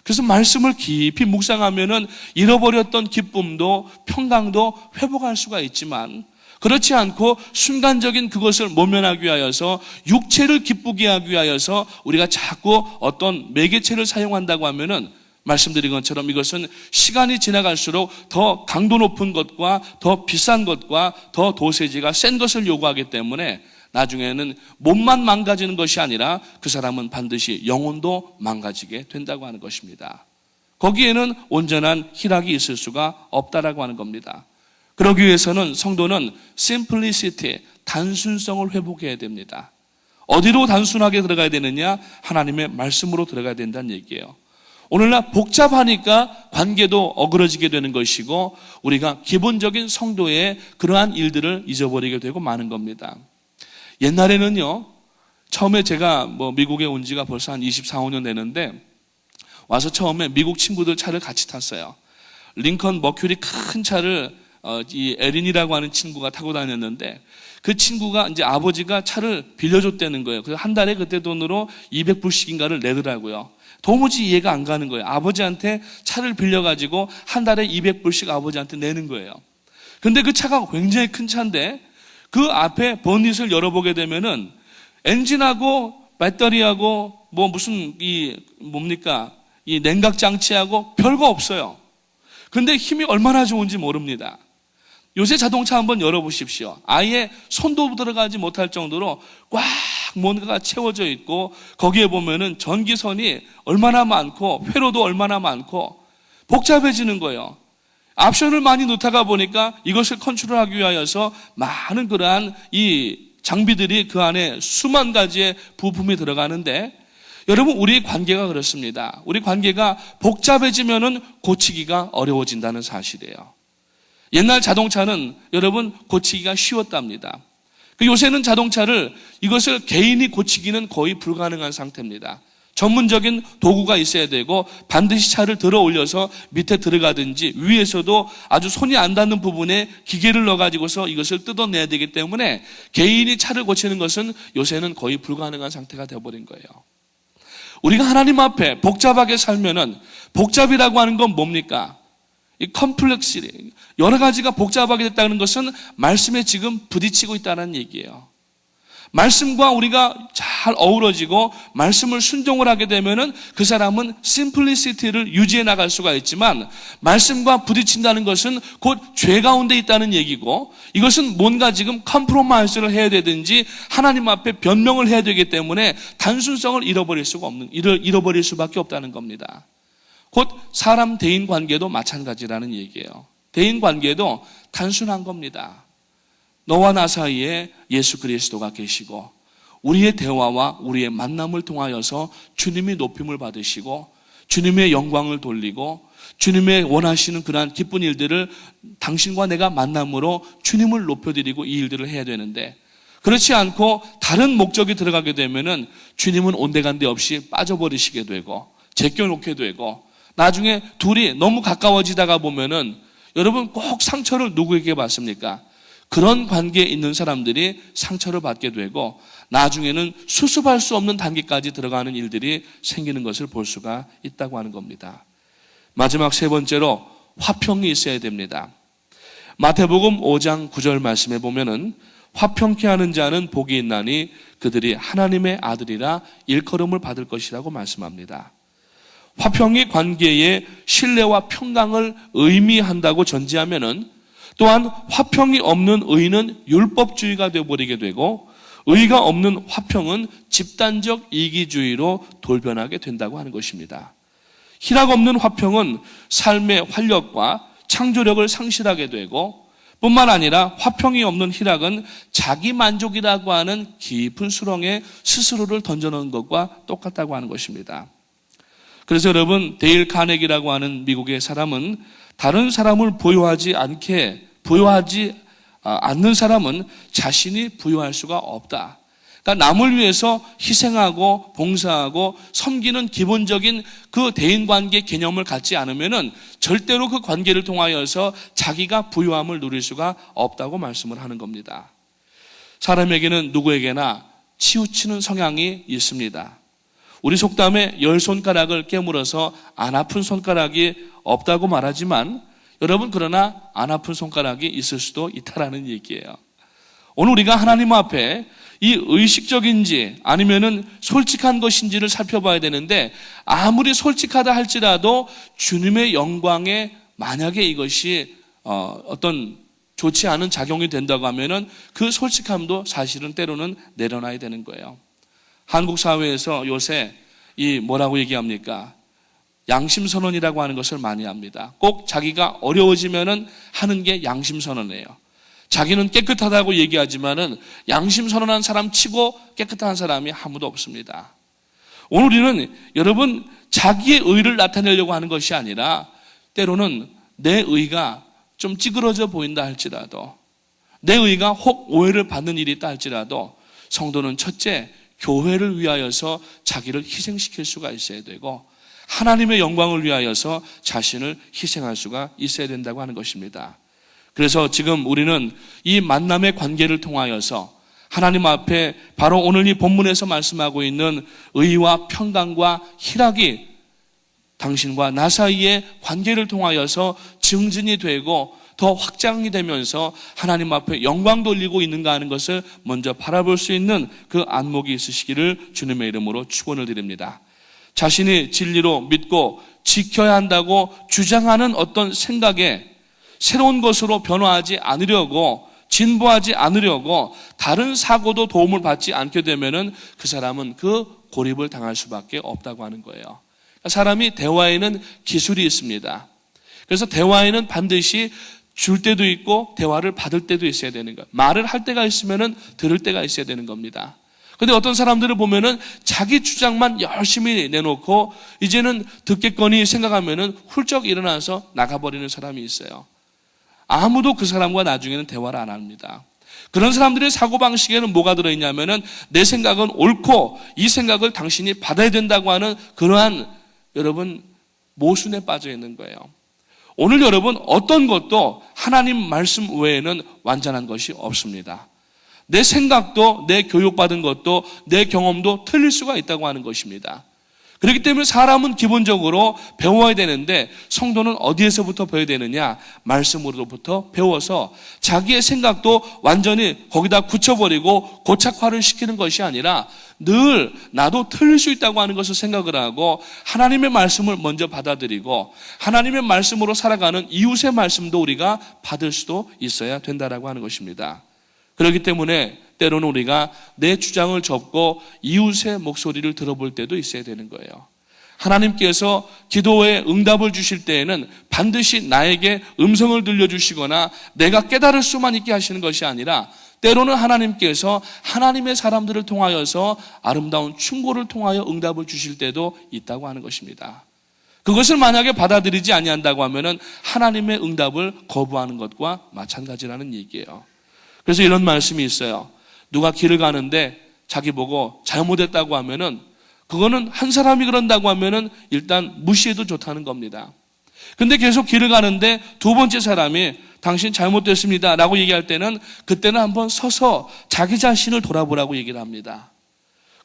그래서 말씀을 깊이 묵상하면은 잃어버렸던 기쁨도 평강도 회복할 수가 있지만, 그렇지 않고 순간적인 그것을 모면하기 위하여서 육체를 기쁘게 하기 위하여서 우리가 자꾸 어떤 매개체를 사용한다고 하면은, 말씀드린 것처럼 이것은 시간이 지나갈수록 더 강도 높은 것과 더 비싼 것과 더 도세지가 센 것을 요구하기 때문에 나중에는 몸만 망가지는 것이 아니라 그 사람은 반드시 영혼도 망가지게 된다고 하는 것입니다. 거기에는 온전한 희락이 있을 수가 없다라고 하는 겁니다. 그러기 위해서는 성도는 simplicity, 단순성을 회복해야 됩니다. 어디로 단순하게 들어가야 되느냐? 하나님의 말씀으로 들어가야 된다는 얘기예요. 오늘날 복잡하니까 관계도 어그러지게 되는 것이고, 우리가 기본적인 성도의 그러한 일들을 잊어버리게 되고 마는 겁니다. 옛날에는요, 처음에 제가 미국에 온 지가 벌써 한 24, 5년 되는데, 와서 처음에 미국 친구들 차를 같이 탔어요. 링컨 머큐리 큰 차를 이 에린이라고 하는 친구가 타고 다녔는데, 그 친구가 이제 아버지가 차를 빌려줬다는 거예요. 그래서 한 달에 그때 돈으로 200불씩인가를 내더라고요. 도무지 이해가 안 가는 거예요. 아버지한테 차를 빌려가지고 한 달에 200불씩 아버지한테 내는 거예요. 근데 그 차가 굉장히 큰 차인데, 그 앞에 보닛을 열어보게 되면은 엔진하고 배터리하고 무슨 이 냉각 장치하고 별거 없어요. 근데 힘이 얼마나 좋은지 모릅니다. 요새 자동차 한번 열어보십시오. 아예 손도 들어가지 못할 정도로 꽉 뭔가가 채워져 있고, 거기에 보면은 전기선이 얼마나 많고 회로도 얼마나 많고 복잡해지는 거예요. 옵션을 많이 넣다가 보니까 이것을 컨트롤하기 위하여서 많은 그러한 이 장비들이 그 안에 수만 가지의 부품이 들어가는데, 여러분, 우리의 관계가 그렇습니다. 우리 관계가 복잡해지면은 고치기가 어려워진다는 사실이에요. 옛날 자동차는 여러분 고치기가 쉬웠답니다. 요새는 자동차를 이것을 개인이 고치기는 거의 불가능한 상태입니다. 전문적인 도구가 있어야 되고, 반드시 차를 들어 올려서 밑에 들어가든지 위에서도 아주 손이 안 닿는 부분에 기계를 넣어가지고서 이것을 뜯어내야 되기 때문에 개인이 차를 고치는 것은 요새는 거의 불가능한 상태가 되어버린 거예요. 우리가 하나님 앞에 복잡하게 살면은, 복잡이라고 하는 건 뭡니까? 이 컴플렉시리, 여러 가지가 복잡하게 됐다는 것은 말씀에 지금 부딪히고 있다는 얘기예요. 말씀과 우리가 잘 어우러지고 말씀을 순종을 하게 되면은 그 사람은 심플리시티를 유지해 나갈 수가 있지만, 말씀과 부딪힌다는 것은 곧 죄 가운데 있다는 얘기고, 이것은 뭔가 지금 컴프로마이스를 해야 되든지 하나님 앞에 변명을 해야 되기 때문에 단순성을 잃어버릴 수밖에 없다는 겁니다. 곧 사람 대인 관계도 마찬가지라는 얘기예요. 대인 관계도 단순한 겁니다. 너와 나 사이에 예수 그리스도가 계시고, 우리의 대화와 우리의 만남을 통하여서 주님이 높임을 받으시고 주님의 영광을 돌리고 주님의 원하시는 그러한 기쁜 일들을 당신과 내가 만남으로 주님을 높여드리고 이 일들을 해야 되는데, 그렇지 않고 다른 목적이 들어가게 되면은 주님은 온데간데 없이 빠져버리시게 되고 제껴놓게 되고, 나중에 둘이 너무 가까워지다가 보면은 여러분 꼭 상처를 누구에게 받습니까? 그런 관계에 있는 사람들이 상처를 받게 되고 나중에는 수습할 수 없는 단계까지 들어가는 일들이 생기는 것을 볼 수가 있다고 하는 겁니다. 마지막 세 번째로 화평이 있어야 됩니다. 마태복음 5장 9절 말씀에 보면은 화평케 하는 자는 복이 있나니 그들이 하나님의 아들이라 일컬음을 받을 것이라고 말씀합니다. 화평이 관계의 신뢰와 평강을 의미한다고 전제하면은, 또한 화평이 없는 의는 율법주의가 되어버리게 되고, 의가 없는 화평은 집단적 이기주의로 돌변하게 된다고 하는 것입니다. 희락 없는 화평은 삶의 활력과 창조력을 상실하게 되고, 뿐만 아니라 화평이 없는 희락은 자기 만족이라고 하는 깊은 수렁에 스스로를 던져놓은 것과 똑같다고 하는 것입니다. 그래서 여러분, 데일 카네기라고 하는 미국의 사람은 다른 사람을 부여하지 않는 사람은 자신이 부여할 수가 없다. 그러니까 남을 위해서 희생하고 봉사하고 섬기는 기본적인 그 대인관계 개념을 갖지 않으면은 절대로 그 관계를 통하여서 자기가 부유함을 누릴 수가 없다고 말씀을 하는 겁니다. 사람에게는 누구에게나 치우치는 성향이 있습니다. 우리 속담에 10손가락을 깨물어서 안 아픈 손가락이 없다고 말하지만 여러분, 그러나 안 아픈 손가락이 있을 수도 있다라는 얘기예요. 오늘 우리가 하나님 앞에 이 의식적인지 아니면은 솔직한 것인지를 살펴봐야 되는데, 아무리 솔직하다 할지라도 주님의 영광에 만약에 이것이 어떤 좋지 않은 작용이 된다고 하면은 그 솔직함도 사실은 때로는 내려놔야 되는 거예요. 한국 사회에서 요새 이 뭐라고 얘기합니까? 양심선언이라고 하는 것을 많이 합니다. 꼭 자기가 어려워지면은 하는 게 양심선언이에요. 자기는 깨끗하다고 얘기하지만은 양심선언한 사람 치고 깨끗한 사람이 아무도 없습니다. 오늘 우리는 여러분, 자기의 의를 나타내려고 하는 것이 아니라 때로는 내 의가 좀 찌그러져 보인다 할지라도, 내 의가 혹 오해를 받는 일이 있다 할지라도 성도는 첫째, 교회를 위하여서 자기를 희생시킬 수가 있어야 되고 하나님의 영광을 위하여서 자신을 희생할 수가 있어야 된다고 하는 것입니다. 그래서 지금 우리는 이 만남의 관계를 통하여서 하나님 앞에 바로 오늘 이 본문에서 말씀하고 있는 의와 평강과 희락이 당신과 나 사이의 관계를 통하여서 증진이 되고 더 확장이 되면서 하나님 앞에 영광 돌리고 있는가 하는 것을 먼저 바라볼 수 있는 그 안목이 있으시기를 주님의 이름으로 축원을 드립니다. 자신이 진리로 믿고 지켜야 한다고 주장하는 어떤 생각에 새로운 것으로 변화하지 않으려고, 진보하지 않으려고 다른 사고도 도움을 받지 않게 되면은 그 사람은 그 고립을 당할 수밖에 없다고 하는 거예요. 사람이 대화에는 기술이 있습니다. 그래서 대화에는 반드시 줄 때도 있고 대화를 받을 때도 있어야 되는 거예요. 말을 할 때가 있으면은 들을 때가 있어야 되는 겁니다. 근데 어떤 사람들을 보면은 자기 주장만 열심히 내놓고 이제는 듣겠거니 생각하면은 훌쩍 일어나서 나가버리는 사람이 있어요. 아무도 그 사람과 나중에는 대화를 안 합니다. 그런 사람들의 사고방식에는 뭐가 들어있냐면은 내 생각은 옳고 이 생각을 당신이 받아야 된다고 하는 그러한 여러분 모순에 빠져 있는 거예요. 오늘 여러분, 어떤 것도 하나님 말씀 외에는 완전한 것이 없습니다. 내 생각도, 내 교육받은 것도, 내 경험도 틀릴 수가 있다고 하는 것입니다. 그렇기 때문에 사람은 기본적으로 배워야 되는데 성도는 어디에서부터 배워야 되느냐? 말씀으로부터 배워서 자기의 생각도 완전히 거기다 굳혀버리고 고착화를 시키는 것이 아니라 늘 나도 틀릴 수 있다고 하는 것을 생각을 하고 하나님의 말씀을 먼저 받아들이고 하나님의 말씀으로 살아가는 이웃의 말씀도 우리가 받을 수도 있어야 된다라고 하는 것입니다. 그렇기 때문에 때로는 우리가 내 주장을 접고 이웃의 목소리를 들어볼 때도 있어야 되는 거예요. 하나님께서 기도에 응답을 주실 때에는 반드시 나에게 음성을 들려주시거나 내가 깨달을 수만 있게 하시는 것이 아니라 때로는 하나님께서 하나님의 사람들을 통하여서 아름다운 충고를 통하여 응답을 주실 때도 있다고 하는 것입니다. 그것을 만약에 받아들이지 아니한다고 하면은 하나님의 응답을 거부하는 것과 마찬가지라는 얘기예요. 그래서 이런 말씀이 있어요. 누가 길을 가는데 자기 보고 잘못했다고 하면은 그거는 한 사람이 그런다고 하면은 일단 무시해도 좋다는 겁니다. 근데 계속 길을 가는데 두 번째 사람이 당신 잘못됐습니다 라고 얘기할 때는 그때는 한번 서서 자기 자신을 돌아보라고 얘기를 합니다.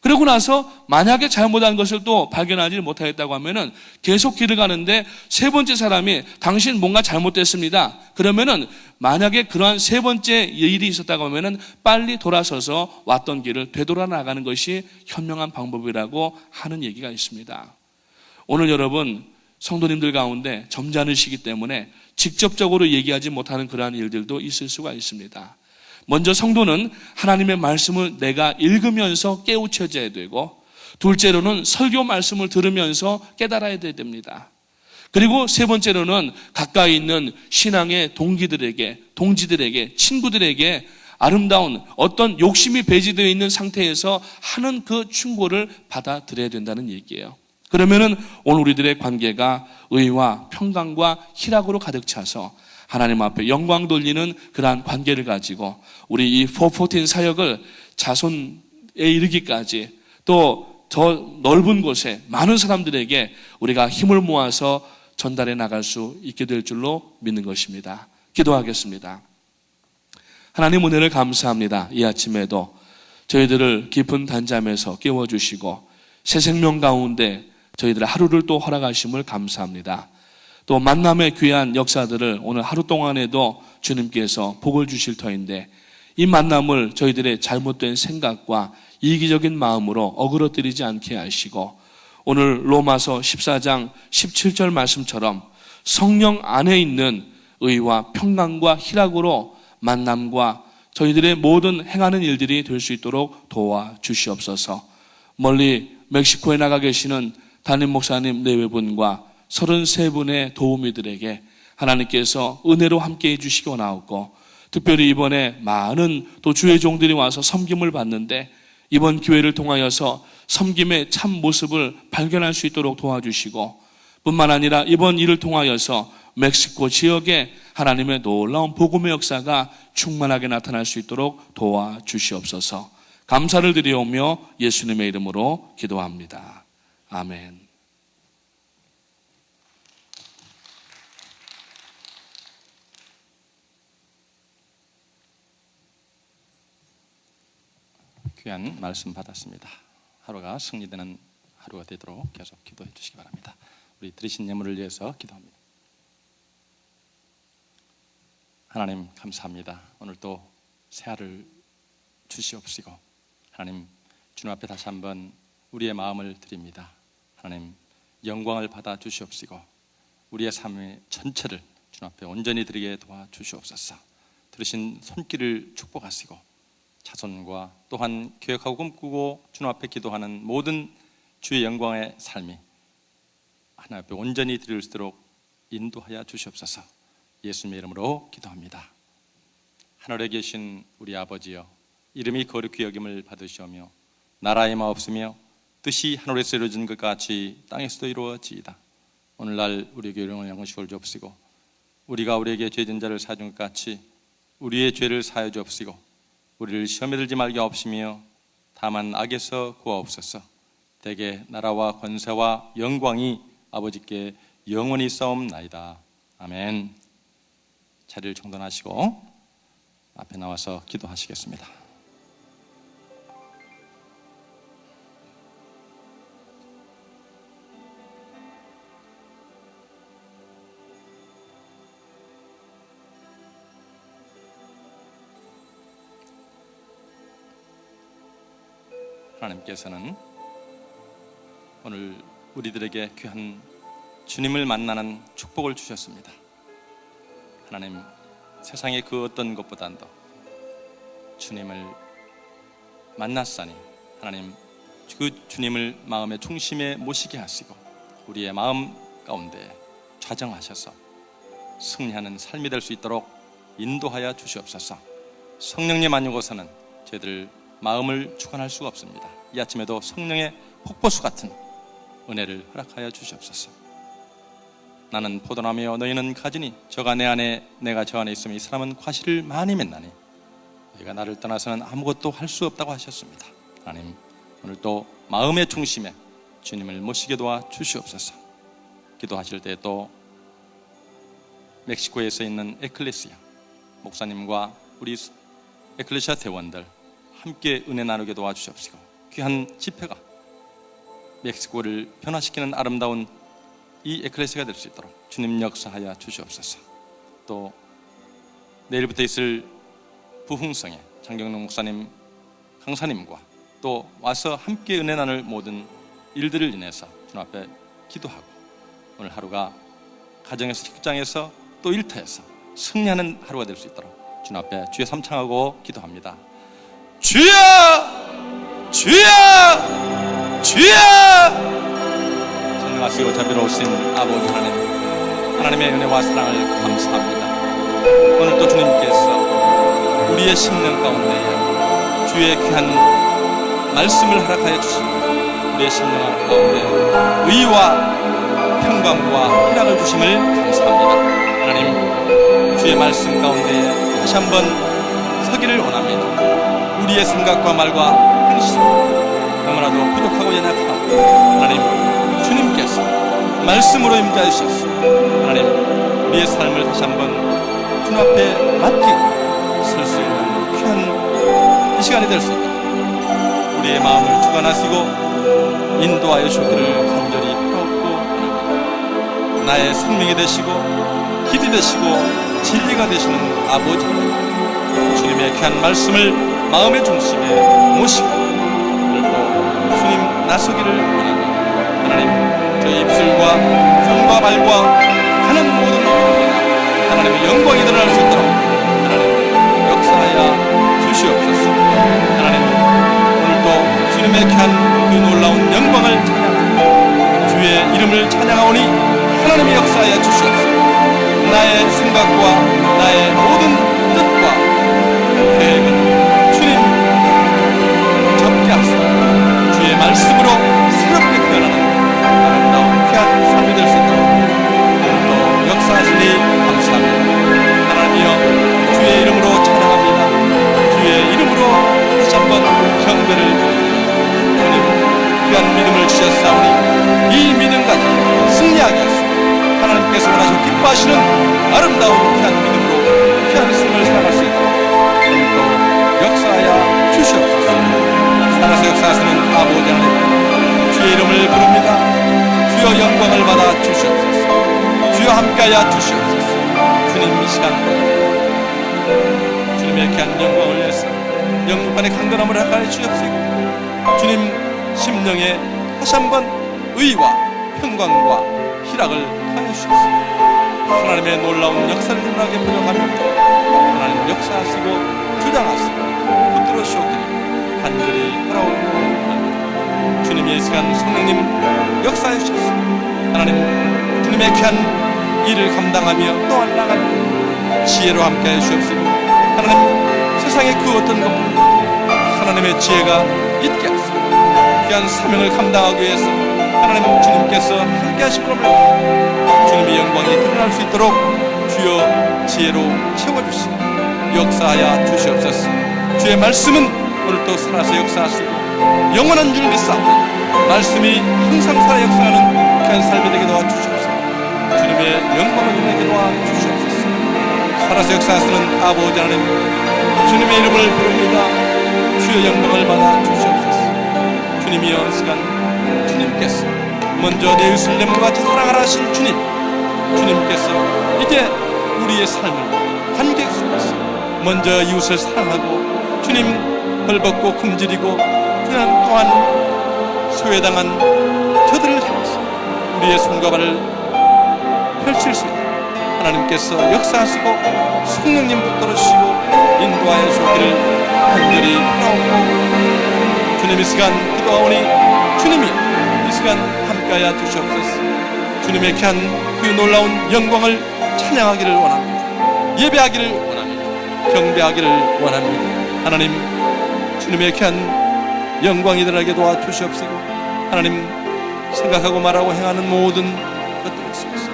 그러고 나서 만약에 잘못한 것을 또 발견하지 못하겠다고 하면은 계속 길을 가는데 세 번째 사람이 당신 뭔가 잘못됐습니다. 그러면은 만약에 그러한 세 번째 일이 있었다고 하면은 빨리 돌아서서 왔던 길을 되돌아 나가는 것이 현명한 방법이라고 하는 얘기가 있습니다. 오늘 여러분 성도님들 가운데 점잖으시기 때문에 직접적으로 얘기하지 못하는 그러한 일들도 있을 수가 있습니다. 먼저 성도는 하나님의 말씀을 내가 읽으면서 깨우쳐져야 되고, 둘째로는 설교 말씀을 들으면서 깨달아야 됩니다. 그리고 세 번째로는 가까이 있는 신앙의 동지들에게, 친구들에게 아름다운 어떤 욕심이 배제되어 있는 상태에서 하는 그 충고를 받아들여야 된다는 얘기예요. 그러면은 오늘 우리들의 관계가 의와 평강과 희락으로 가득 차서 하나님 앞에 영광 돌리는 그러한 관계를 가지고 우리 이 414 사역을 자손 이르기까지 또 더 넓은 곳에 많은 사람들에게 우리가 힘을 모아서 전달해 나갈 수 있게 될 줄로 믿는 것입니다. 기도하겠습니다. 하나님 은혜를 감사합니다. 이 아침에도 저희들을 깊은 단잠에서 깨워주시고 새 생명 가운데 저희들의 하루를 또 허락하심을 감사합니다. 또 만남의 귀한 역사들을 오늘 하루 동안에도 주님께서 복을 주실 터인데 이 만남을 저희들의 잘못된 생각과 이기적인 마음으로 어그러뜨리지 않게 하시고 오늘 로마서 14장 17절 말씀처럼 성령 안에 있는 의와 평강과 희락으로 만남과 저희들의 모든 행하는 일들이 될 수 있도록 도와주시옵소서. 멀리 멕시코에 나가 계시는 담임 목사님 4분과 33분의 도우미들에게 하나님께서 은혜로 함께해 주시기 원하옵고 특별히 이번에 많은 또 주의 종들이 와서 섬김을 받는데 이번 기회를 통하여서 섬김의 참 모습을 발견할 수 있도록 도와주시고 뿐만 아니라 이번 일을 통하여서 멕시코 지역에 하나님의 놀라운 복음의 역사가 충만하게 나타날 수 있도록 도와주시옵소서. 감사를 드리오며 예수님의 이름으로 기도합니다. 아멘. 귀한 말씀 받았습니다. 하루가 승리되는 하루가 되도록 계속 기도해 주시기 바랍니다. 우리 드리신 예물을 위해서 기도합니다. 하나님 감사합니다. 오늘 또 새하를 주시옵시고 하나님 주님 앞에 다시 한번 우리의 마음을 드립니다. 하나님 영광을 받아 주시옵시고 우리의 삶의 전체를 주님 앞에 온전히 드리게 도와주시옵소서. 들으신 손길을 축복하시고 자손과 또한 계획하고 꿈꾸고 주님 앞에 기도하는 모든 주의 영광의 삶이 하나님 앞에 온전히 드릴 수 있도록 인도하여 주시옵소서. 예수님의 이름으로 기도합니다. 하늘에 계신 우리 아버지여, 이름이 거룩히 여김을 받으시오며 나라의 마옵시며 뜻이 하늘에서 이루어진 것 같이 땅에서도 이루어지이다. 오늘날 우리에게 일용할 양식을 주옵시고 우리가 우리에게 죄진 자를 사준 것 같이 우리의 죄를 사하여 주옵시고 우리를 시험에 들지 말게 하옵시며 다만 악에서 구하옵소서. 대개 나라와 권세와 영광이 아버지께 영원히 싸움나이다. 아멘. 자리를 정돈하시고 앞에 나와서 기도하시겠습니다. 하나님께서는 오늘 우리들에게 귀한 주님을 만나는 축복을 주셨습니다. 하나님, 세상의 그 어떤 것보다도 주님을 만났사니 하나님 그 주님을 마음의 중심에 모시게 하시고 우리의 마음 가운데 좌정하셔서 승리하는 삶이 될 수 있도록 인도하여 주시옵소서. 성령님 아니고서는 저희들 마음을 주관할 수가 없습니다. 이 아침에도 성령의 폭포수 같은 은혜를 허락하여 주시옵소서. 나는 포도나무여 너희는 가지니 저가 내 안에 내가 저 안에 있으면 이 사람은 과실을 많이 맺나니 너희가 나를 떠나서는 아무것도 할 수 없다고 하셨습니다. 하나님, 오늘 또 마음의 중심에 주님을 모시게 도와 주시옵소서. 기도하실 때 또 멕시코에서 있는 에클레시아 목사님과 우리 에클레시아 대원들 함께 은혜 나누게 도와주시옵시고 귀한 집회가 멕시코를 변화시키는 아름다운 이 에클레시아가 될 수 있도록 주님 역사하여 주시옵소서. 또 내일부터 있을 부흥성에 장경록 목사님, 강사님과 또 와서 함께 은혜 나눌 모든 일들을 인해서 주님 앞에 기도하고 오늘 하루가 가정에서 직장에서 또 일터에서 승리하는 하루가 될 수 있도록 주님 앞에 주의 삼창하고 기도합니다. 주여! 주여! 주여! 전능하시고 자비로우신 아버지 하나님, 하나님의 은혜와 사랑을 감사합니다. 오늘 또 주님께서 우리의 심령 가운데 주의 귀한 말씀을 허락하여 주시고 우리의 심령 가운데 의와 평강과 희락을 주심을 감사합니다. 하나님, 주의 말씀 가운데 다시 한번 서기를 원합니다. 우리의 생각과 말과 그리스도 너무나도 부족하고 연약하고 하나님 주님께서 말씀으로 임재해 주셔서 하나님 우리의 삶을 다시 한번 주님 앞에 맡기고 설 수 있는 귀한 이 시간이 될 수 있도록 우리의 마음을 주관하시고 인도하여 주기를 간절히 바라옵고 원합니다. 나의 생명이 되시고 길이 되시고 진리가 되시는 아버지, 주님의 귀한 말씀을 마음의 중심에 모시고 오늘도 주님 나서기를 원합니다. 하나님 저희 입술과 손과 발과 하는 모든 것들에 하나님의 영광이 드러날 수 있도록 하나님 역사하여 주시옵소서. 하나님 오늘도 주님의 귀한 그 놀라운 영광을 찬양하고 주의 이름을 찬양하오니 하나님의 역사하여 주시옵소서. 나의 생각과 나의 모든 뜻과 계획은 주님 접게 하소서. 주의 말씀으로 새롭게 태어나는 아름다운 귀한 삶이 될 수 있도록 오늘도 역사하시니 감사합니다. 하나님이여 주의 이름으로 찬양합니다. 주의 이름으로 다시 한번 경배를 드립니다. 주님 귀한 믿음을 주셨사오니 이 믿음 가지고 승리하게 하소서. 하나님께서 원하시고 기뻐하시는 아름다운 귀한 믿음으로 귀한 삶을 살아갈 수 있도록 오늘도 역사하여 주시옵소서. 살아서 역사하시는 아버지 하나님 주의 이름을 부릅니다. 주여 영광을 받아 주시옵소서. 주여 함께하여 주시옵소서. 주님 이 시간 주님의 귀한 영광을 위해서 영육간의 강건함을 하여 주옵시고 주님 심령에 다시 한번 의와 평강과 희락을 하여 주옵소서. 하나님의 놀라운 역사를 일어나게 부족하며 하나님 역사하시고 주장하시고 붙들어 주시옵기를 간절히 바라옵고 원합니다. 주님의 시간 성령님 역사해 주셨습니다. 하나님 주님의 귀한 일을 감당하며 또한 나가는 지혜로 함께해 주옵시고 하나님 세상의 그 어떤 것보다 하나님의 지혜가 있게 하시고 귀한 사명을 감당하기 위해서 하나님 주님께서 함께 하심으로 주님의 영광이 드러날 수 있도록 주여 지혜로 채워주시고 역사하여 주시옵소서. 주의 말씀은 오늘도 살아서 역사하시고 영원한 줄 믿사오니 말씀이 항상 살아 역사하는 귀한 삶이 되게 도와주시옵소서. 주님의 영광을 드러내게 도와주시옵소서. 살아서 역사하시는 아버지 하나님 주님의 이름을 부릅니다. 주의 영광을 받아 주시옵소서. 주님이여 시간 주님께서 먼저 내 이웃을 내 몸과 같이 사랑하라 하신 주님께서 이제 우리의 삶을 관계 속에서 먼저 이웃을 사랑하고 주님 벌벗고 굶주리고 또한 소외당한 저들을 향해서 우리의 손과 발을 펼칠 수 있도록 하나님께서 역사하시고 성령님 붙들어 주시고 인도하여 주기를 간절히 바라옵고 주님 이 시간 기도하오니 주님이 이 시간 함께하여 주시옵소서. 주님의 귀한 그 놀라운 영광을 찬양하기를 원합니다. 예배하기를 원합니다. 경배하기를 원합니다. 하나님 주님의 귀한 영광이 드러나게 도와주시옵시고 하나님 생각하고 말하고 행하는 모든 것들 속에서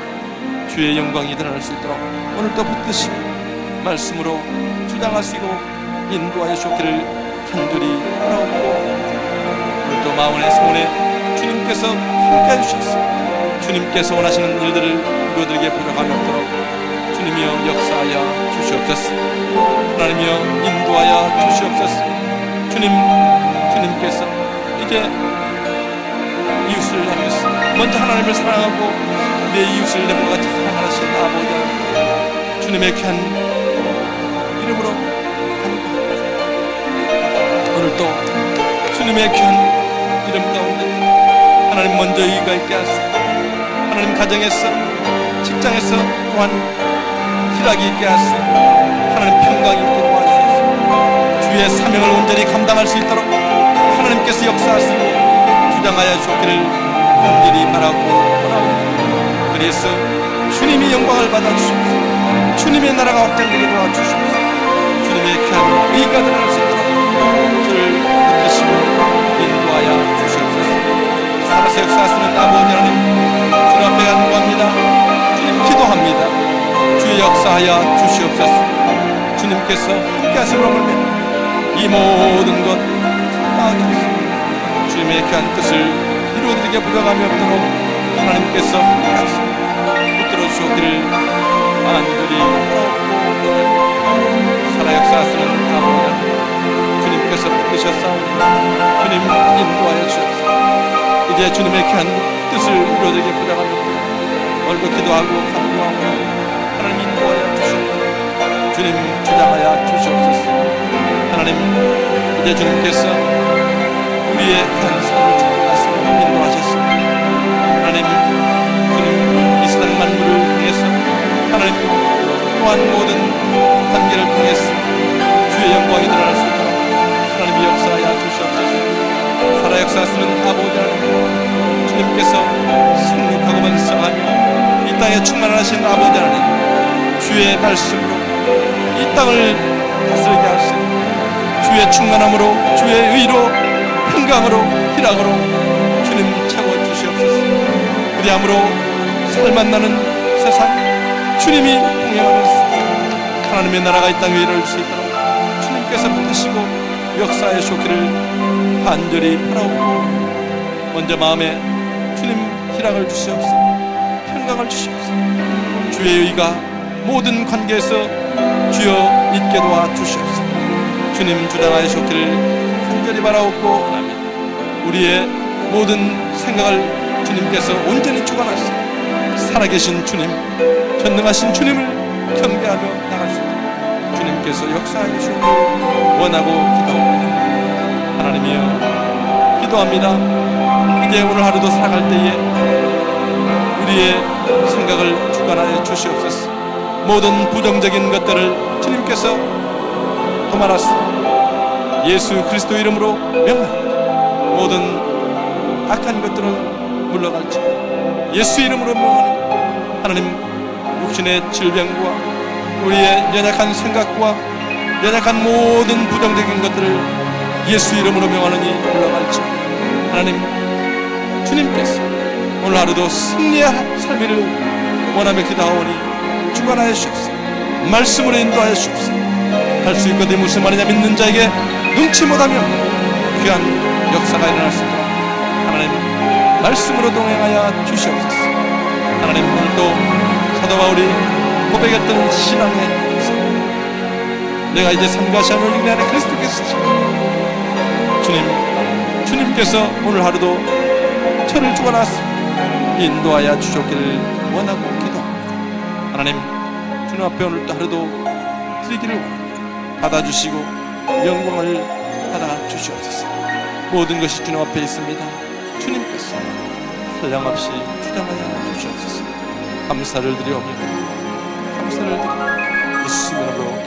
주의 영광이 드러날 수 있도록 오늘도 붙드시고 말씀으로 주장하시고 인도하여 주옵기를 간절히 바라옵고 오늘도 마음의 소원에 주님께서 함께해 주셨습니다. 주님께서 원하시는 일들을 이루어드리게 부족함이 없도록 주님이여 역사하여 주시옵소서. 하나님이여 인도하여 주시옵소서. 주님께서 이제 이웃을 향해서 먼저 하나님을 사랑하고 내 이웃을 내 몸과 같이 사랑하신 아버지 주님의 귀한 이름으로 간구합니다. 오늘도 주님의 귀한 이름 가운데 하나님 먼저 의가 있게 하시고 하나님 가정에서 직장에서 또한 희락이 있게 하시고 하나님 평강이 있게 도와주셔서 주의 사명을 온전히 감당할 수 있도록 하나님께서 역사하시고 주장하여 주기를 간절히 바라고 원하옵니다. 그래서 주님이 영광을 받아주시옵소서. 주님의 나라가 확장되게 도와주시옵소서. 주님의 귀한 의가 드러날 수 있도록 주를 붙드시고 인도하여 주시옵소서. 살아서 역사하시는 아버지 하나님 주님 앞에 간구합니다. 주님 기도합니다. 주의 역사하여 주시옵소서. 주님께서 함께 하심으로 말미암아 이 모든 것 나아가게 하시고 주님의 귀한 뜻을 이루어드리게 부족함이 없도록 하나님께서 함께하시고 붙들어 주시기를 간절히 바라옵고 살아 역사하시는 아버지 주님께서 붙드셨사오니 주님 인도하여 주옵소서. 이제 주님의 귀한 뜻을 이루어드리게 부족함이 없도록 오늘도 기도하고 간구하고 하나님 인도하여 주시옵소서. 주님 주장하여 주시옵소서. 하나님 이제 주님께서 우리의 귀한 삶을 주님께서 인도하셨습니다. 하나님 주님 이 세상 만물을 통해서 하나님 또한 모든 관계를 통해서 주의 영광이 드러날 수 있도록 하나님이 역사하여 주시옵소서. 살아 역사하시는 아버지 하나님 주님께서 생육하고 번성하며 이 땅에 충만하신 아버지 하나님 주의 말씀으로 이 땅을 다스리게 하시고 주의 충만함으로 주의 의로 평강으로 희락으로 주님 채워 주시옵소서. 그리함으로 살맛나는 세상 주님이 동행하는 세상 하나님의 나라가 이 땅 위에 이룰 수 있도록 주님께서 붙드시고 역사에 쇼기를 간절히 바라옵고 먼저 마음에 주님 희락을 주시옵소서. 평강을 주시옵소서. 주의 의가 모든 관계에서 주여 있게 도와 주시옵소서. 주님 주장하여 쇼기를 간절히 바라옵고 아멘. 우리의 모든 생각을 주님께서 온전히 주관하시고 살아계신 주님 전능하신 주님을 경배하며 나갈 수 있도록 주님께서 역사하여 주시기를 원하고 기도합니다. 하나님이여 기도합니다. 이제 오늘 하루도 살아갈 때에 우리의 생각을 주관하여 주시옵소서. 모든 부정적인 것들을 주님께서 도말하시고 예수 그리스도 이름으로 명합니다. 모든 악한 것들은 물러갈지어다 예수 이름으로 명하는 하나님 육신의 질병과 우리의 연약한 생각과 연약한 모든 부정적인 것들을 예수 이름으로 명하느니 물러갈지어다. 하나님 주님께서 오늘 하루도 승리의 삶을 원하며 기도하오니 주관하여 주옵소서. 말씀으로 인도하여 주옵소서. 할 수 있거든 무슨 말이냐 믿는 자에게 능치 못하며 귀한 역사가 일어날 수 있도록 하나님 말씀으로 동행하여 주시옵소서. 하나님 오늘도 사도 바울이 고백했던 신앙의 삶 내가 이제 삶과 시험을 이기는 안에 그리스도께서 주님께서 오늘 하루도 저를 주관하사 인도하여 주셨기를 원하고 기도합니다. 하나님 주님 앞에 오늘도 하루도 드리기를 원합니다. 받아주시고 영광을 받아주시옵소서. 모든 것이 주님 앞에 있습니다. 주님께서 한량없이 주장하여 주시옵소서. 감사를 드리오며 감사를 드리오 예수 이름으로